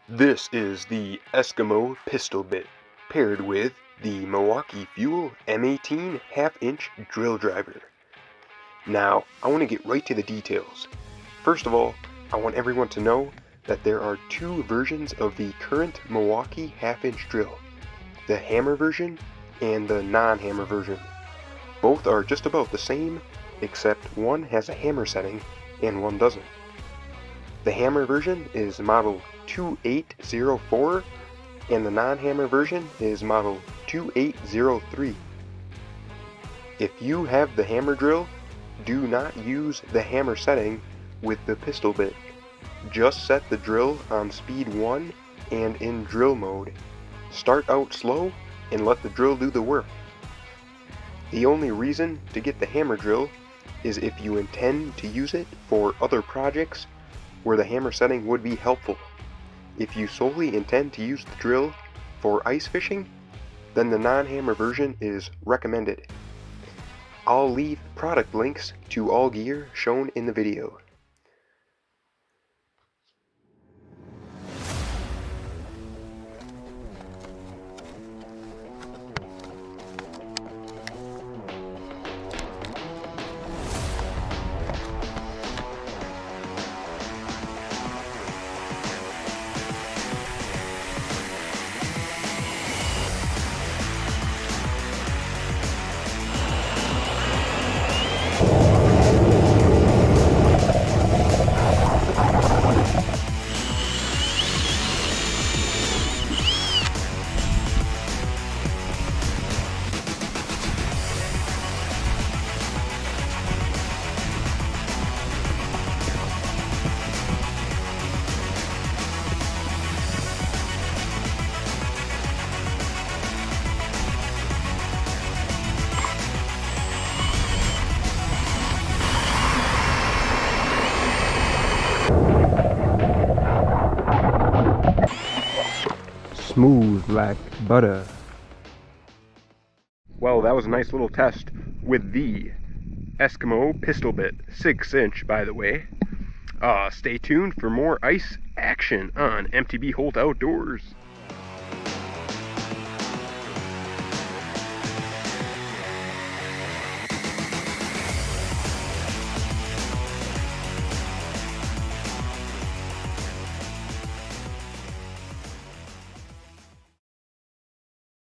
This is the Eskimo pistol bit, paired with the Milwaukee Fuel M18 half-inch drill driver. Now, I want to get right to the details. First of all, I want everyone to know that there are two versions of the current Milwaukee half-inch drill, the hammer version and the non-hammer version. Both are just about the same, except one has a hammer setting and one doesn't. The hammer version is model 2804 and the non-hammer version is model 2803. If you have the hammer drill, do not use the hammer setting with the pistol bit. Just set the drill on speed 1 and in drill mode. Start out slow and let the drill do the work. The only reason to get the hammer drill is if you intend to use it for other projects where the hammer setting would be helpful. If you solely intend to use the drill for ice fishing, then the non-hammer version is recommended. I'll leave product links to all gear shown in the video. Smooth like butter. Well, that was a nice little test with the Eskimo pistol bit, 6-inch by the way. Stay tuned for more ice action on MTB Holt Outdoors.